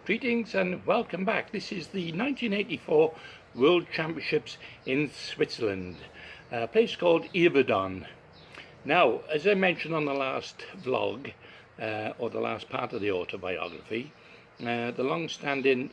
Greetings and welcome back. This is the 1984 World Championships in Switzerland, a place called YVERDON. Now, as I mentioned on the last vlog, or the last part of the autobiography, the long-standing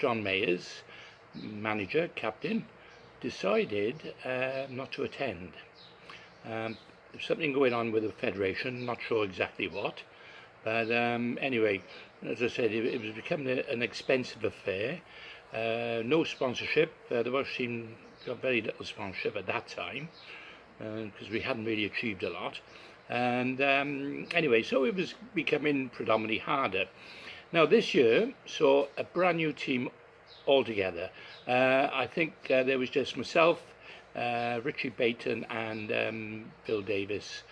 John Mayers, manager, captain, decided not to attend. There's something going on with the federation, not sure exactly what. But anyway, as I said, it was becoming an expensive affair. No sponsorship. The Welsh team got very little sponsorship at that time because we hadn't really achieved a lot. And anyway, so it was becoming predominantly harder. Now this year saw a brand new team altogether. I think there was just myself, Richie Baton and Phil Davis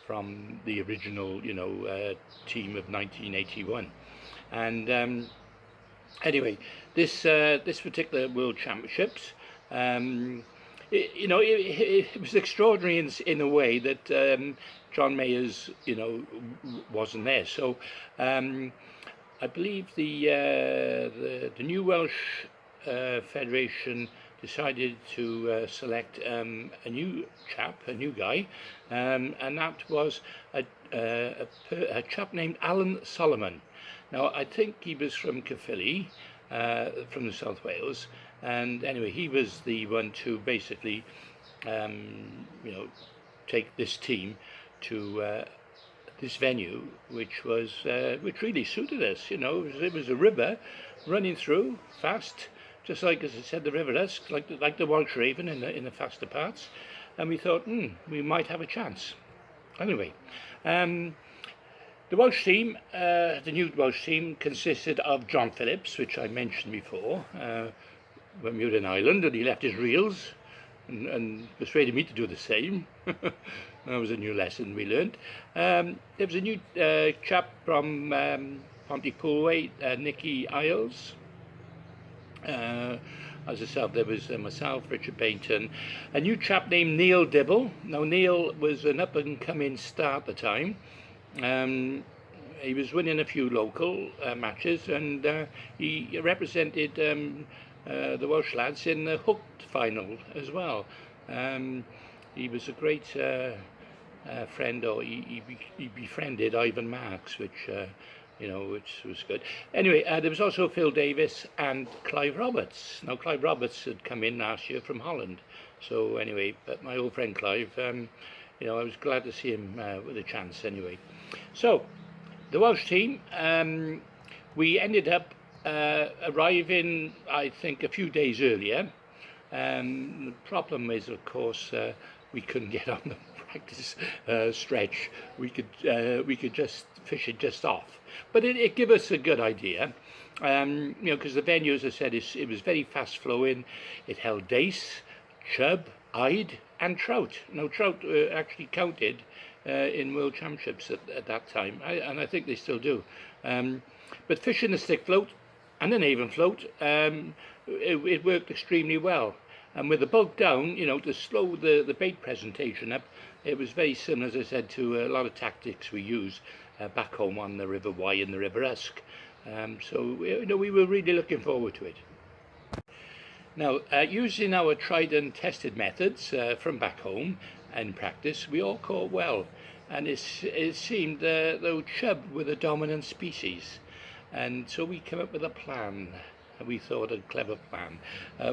from the original, team of 1981. And anyway, this particular World Championships, it was extraordinary in a way that John Mayers, wasn't there. So I believe the new Welsh Federation decided to select a new guy, and that was a chap named Alan Solomon. Now I think he was from Caerphilly, from the South Wales, and anyway he was the one to basically take this team to this venue, which really suited us. It was a river running through fast, just like, as I said, the River Usk, like the Welsh Raven in the faster parts, and we thought, we might have a chance. Anyway, the Welsh team, the new Welsh team, consisted of John Phillips, which I mentioned before, when we were in Ireland, and he left his reels and persuaded me to do the same. That was a new lesson we learned. There was a new chap from Pontypool, Nicky Isles. As I said, there was myself, Richard Bainton, a new chap named Neil Dibble. Now Neil was an up-and-coming star at the time. He was winning a few local matches, and he represented the Welsh lads in the hooked final as well. He was a great friend, or he befriended Ivan Marks, which was good. Anyway, there was also Phil Davis and Clive Roberts. Now, Clive Roberts had come in last year from Holland. So anyway, but my old friend Clive, I was glad to see him with a chance anyway. So, the Welsh team, we ended up arriving, I think, a few days earlier. The problem is, of course, we couldn't get on the practice stretch. We could just fish it just off, but it gave us a good idea, because the venue, as I said, it was very fast flowing. It held dace, chub, ide and trout. Now trout actually counted in World Championships at that time, and I think they still do, but fishing the stick float and the Avon float, it worked extremely well. And with the bulk down, to slow the bait presentation up, it was very similar, as I said, to a lot of tactics we use back home on the River Wye and the River Usk. So we were really looking forward to it. Now, using our tried and tested methods from back home in practice, we all caught well, and it seemed though chub were the dominant species, and so we came up with a plan. We thought a clever plan.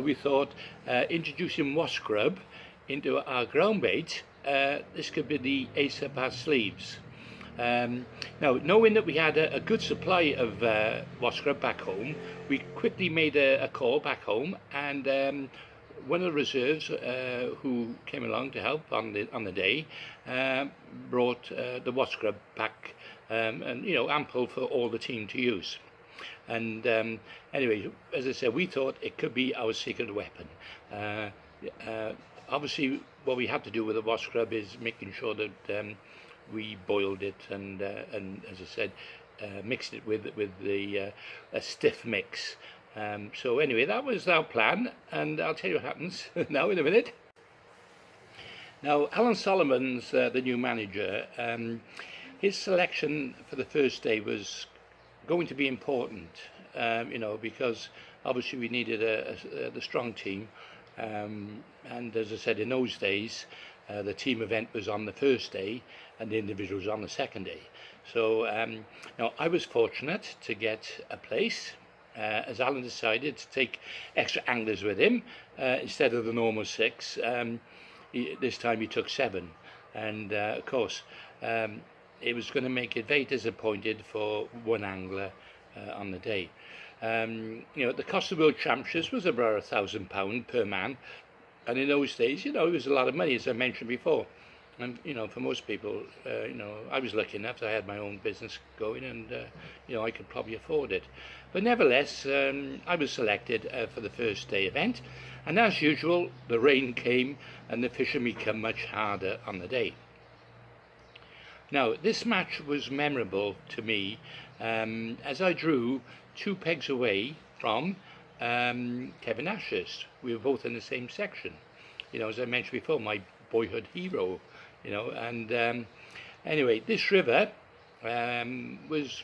We thought introducing wasp grub into our ground bait, this could be the ace up our sleeves. Now, knowing that we had a good supply of wasp grub back home, we quickly made a call back home, and one of the reserves who came along to help on the day brought the wasp grub back, and ample for all the team to use. And anyway, as I said, we thought it could be our secret weapon. Obviously, what we had to do with the wasp grub is making sure that we boiled it and as I said, mixed it with a stiff mix. So anyway, that was our plan, and I'll tell you what happens now in a minute. Now, Alan Solomon's the new manager. His selection for the first day was going to be important. you know, because obviously we needed the strong team, and as I said, in those days, the team event was on the first day and the individuals on the second day. So now I was fortunate to get a place, as Alan decided to take extra anglers with him instead of the normal 6. This time he took 7, and of course it was going to make it very disappointed for one angler on the day. You know, the cost of World Championships was about £1,000 per man, and in those days, you know, it was a lot of money, as I mentioned before. And you know, for most people, you know, I was lucky enough that I had my own business going, and you know, I could probably afford it. But nevertheless, I was selected for the first day event, and as usual, the rain came and the fishing became much harder on the day. Now, this match was memorable to me as I drew 2 pegs away from Kevin Ashurst. We were both in the same section. You know, as I mentioned before, my boyhood hero. You know, and anyway, this river was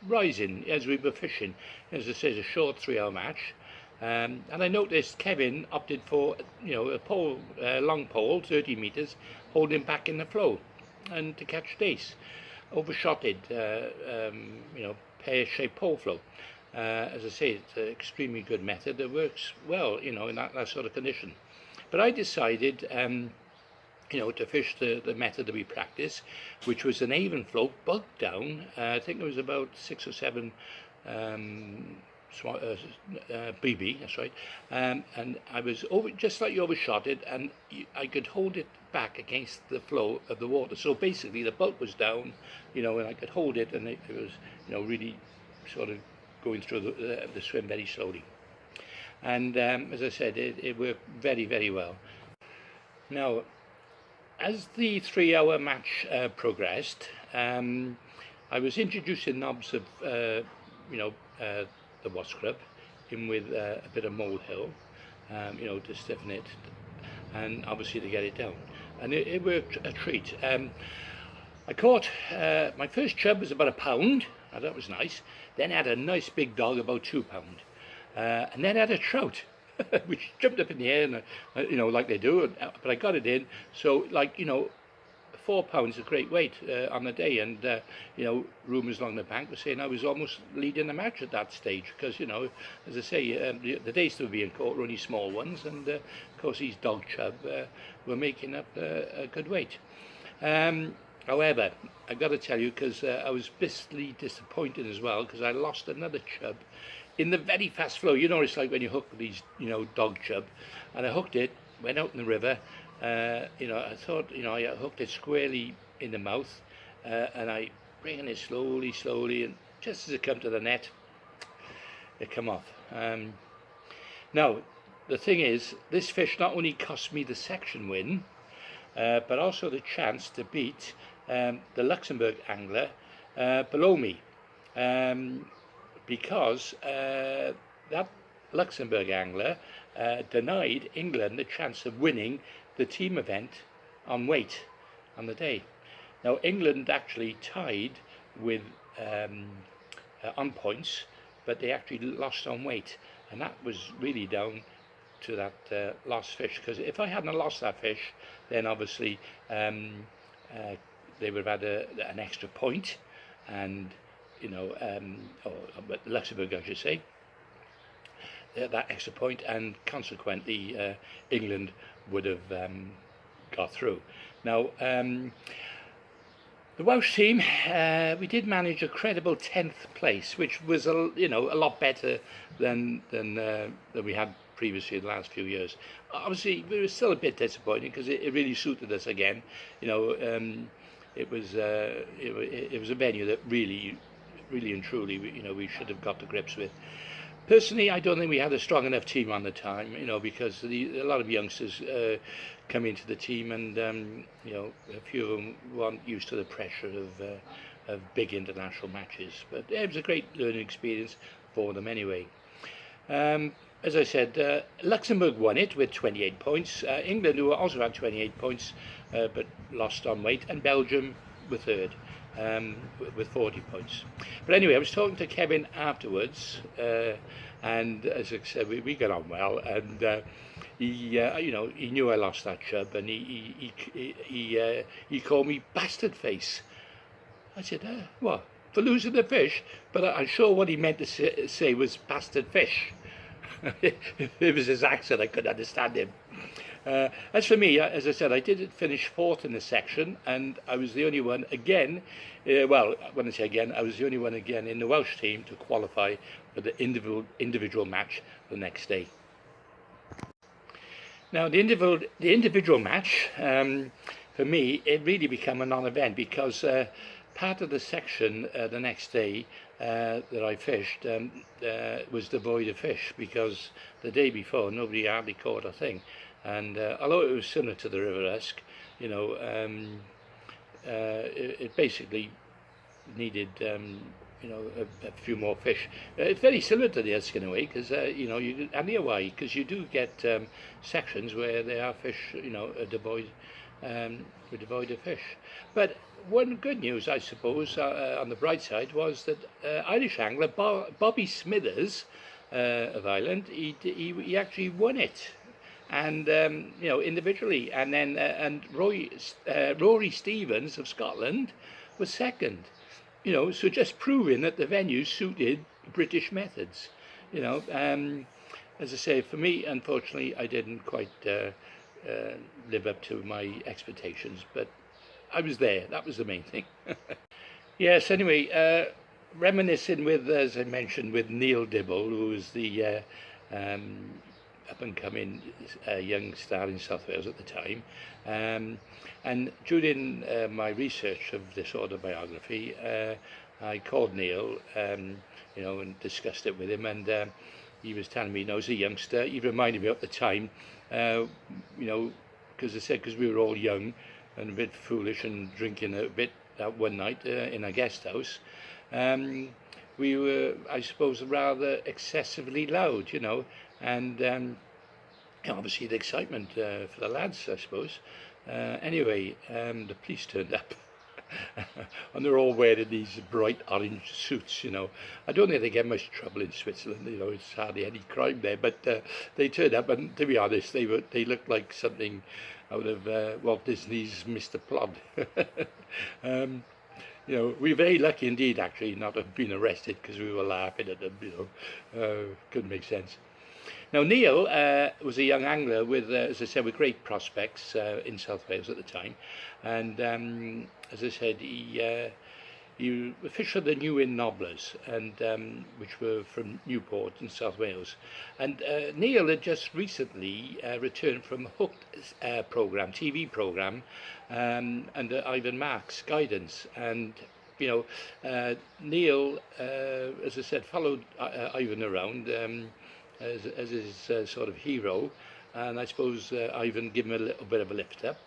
rising as we were fishing. As I say, it's a short 3-hour match, and I noticed Kevin opted for, you know, a pole, long pole, 30 meters, holding back in the flow, and to catch dace, overshotted, you know, pear-shaped pole flow. As I say, it's an extremely good method that works well, you know, in that sort of condition. But I decided, you know, to fish the method that we practice, which was an even float, bug down. I think it was about 6 or 7 BB, that's right. And I was just like you overshot it, and I could hold it back against the flow of the water. So basically, the bulk was down, you know, and I could hold it, and it was, you know, really sort of going through the swim very slowly. And as I said, it worked very, very well. Now, as the 3-hour match progressed, I was introducing knobs of, you know, the wasp grub in with a bit of molehill, you know, to stiffen it, and obviously to get it down. And it worked a treat. I caught, my first chub was about £1, and that was nice. Then I had a nice big dog, about £2. And then I had a trout, which jumped up in the air, and you know, like they do, but I got it in. So, like, you know, £4 is a great weight on the day, and you know, rumours along the bank were saying I was almost leading the match at that stage, because, you know, as I say, the days that were being caught were only small ones, and of course these dog chub were making up a good weight. However, I've got to tell you, because I was bitterly disappointed as well, because I lost another chub in the very fast flow. You know, it's like when you hook these, you know, dog chub, and I hooked it, went out in the river. You know, I thought, you know, I hooked it squarely in the mouth, and I bringing it slowly, and just as it come to the net, it come off. Now, the thing is, this fish not only cost me the section win, but also the chance to beat the Luxembourg angler below me, because that Luxembourg angler denied England the chance of winning the team event on weight on the day. Now, England actually tied with on points, but they actually lost on weight, and that was really down to that lost fish. Because if I hadn't lost that fish, then obviously they would have had an extra point, and, you know, but Luxembourg, I should say, that extra point, and consequently England would have got through. Now, the Welsh team, we did manage a credible 10th place, which was you know, a lot better than we had previously in the last few years. Obviously, we were still a bit disappointed, because it really suited us again. You know, it was a venue that really and truly, you know, we should have got to grips with. Personally, I don't think we had a strong enough team on the time, you know, because a lot of youngsters come into the team, and you know, a few of them weren't used to the pressure of big international matches. But it was a great learning experience for them anyway. As I said, Luxembourg won it with 28 points. England, who also had 28 points, but lost on weight, and Belgium were third. with 40 points. But anyway, I was talking to Kevin afterwards, and as I said, we got on well, and he knew I lost that chub, and he called me bastard face. I said, what? For losing the fish? But I'm sure what he meant to say was bastard fish. It was his accent, I couldn't understand him. As for me, as I said, I did finish fourth in the section, and I was the only one again, well, when I say again, I was the only one again in the Welsh team to qualify for the individual match the next day. Now, the individual match, for me, it really became a non-event because part of the section the next day that I fished was devoid of fish because the day before nobody hardly caught a thing. And although it was similar to the River Usk, it basically needed a few more fish. It's very similar to the Usk in a way, because and the Hawaii, because you do get sections where there are fish, devoid of fish. But one good news, I suppose, on the bright side, was that Irish angler Bobby Smithers of Ireland, he actually won it. And individually, and then Rory Stevens of Scotland was second. So just proving that the venue suited British methods. As I say, for me, unfortunately, I didn't quite live up to my expectations, but I was there. That was the main thing. Yes. Anyway, reminiscing with, as I mentioned, with Neil Dibble, who was the up-and-coming young star in South Wales at the time, and during my research of this autobiography, I called Neil, and discussed it with him, and he was telling me, as a youngster, he reminded me at the time, because we were all young and a bit foolish and drinking a bit that one night in a guest house. We were, I suppose, rather excessively loud, and obviously the excitement for the lads, I suppose. Anyway, the police turned up, and they're all wearing these bright orange suits. I don't think they get much trouble in Switzerland. It's hardly any crime there, but they turned up, and to be honest, they looked like something out of Walt Disney's Mr. Plod. We were very lucky indeed, actually, not to have been arrested, because we were laughing at them. Couldn't make sense. Now, Neil was a young angler with, as I said, with great prospects in South Wales at the time, and as I said, he fished for the New Inn Nobblers, and which were from Newport in South Wales. And Neil had just recently returned from Hooked TV program, under Ivan Mark's guidance, and Neil, as I said, followed Ivan around as his sort of hero, and I suppose Ivan gave him a little bit of a lift up,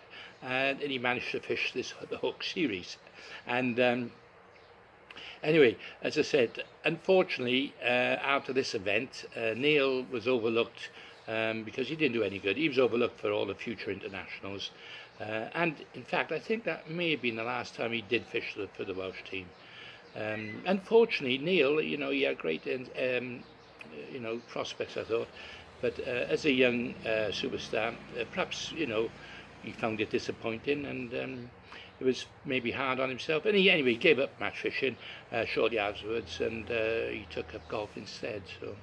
and he managed to fish the Hook series. And anyway, as I said, unfortunately, after this event, Neil was overlooked because he didn't do any good. He was overlooked for all the future internationals, and in fact, I think that may have been the last time he did fish for the Welsh team. Unfortunately, Neil, he had great prospects, I thought, but as a young superstar, perhaps he found it disappointing, and it was maybe hard on himself, and he gave up match fishing shortly afterwards, and he took up golf instead. So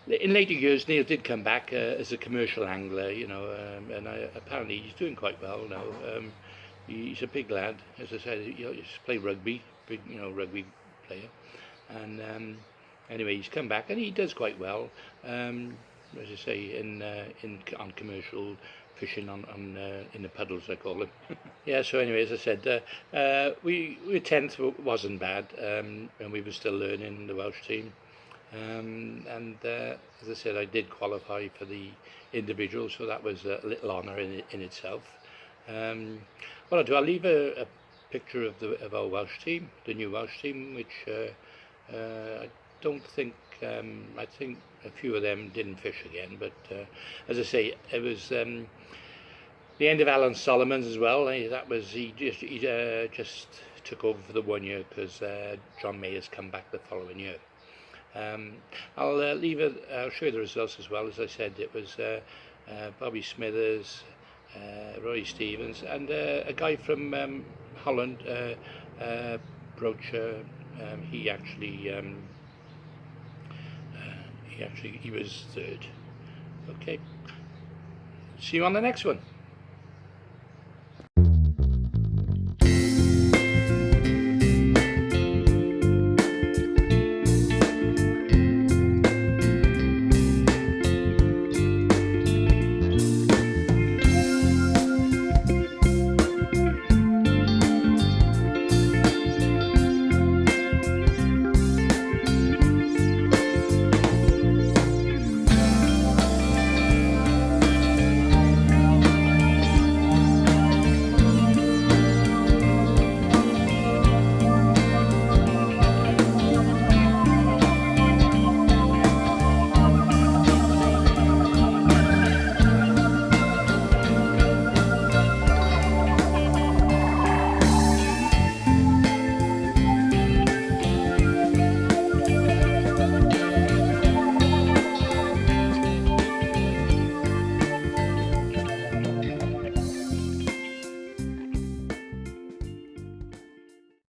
in later years, Neil did come back as a commercial angler, and apparently he's doing quite well now. He's a big lad, as I said. He used to play rugby, big rugby player, and anyway, he's come back and he does quite well, as I say, on commercial fishing in the puddles, I call them. Yeah. So anyway, as I said, we 10th wasn't bad, and we were still learning the Welsh team, and as I said, I did qualify for the individual, so that was a little honour in itself. What I'll do, I'll leave a picture of our Welsh team, the new Welsh team, which I don't think, I think a few of them didn't fish again, but as I say, it was The end of Alan Solomon's as well. That was he just took over for the 1 year because John Mayer's come back the following year. I'll I'll show you the results as well. As I said, it was Bobby Smithers, Roy Stevens, and a guy from Holland, Brocher. He actually he was third. Okay, see you on the next one.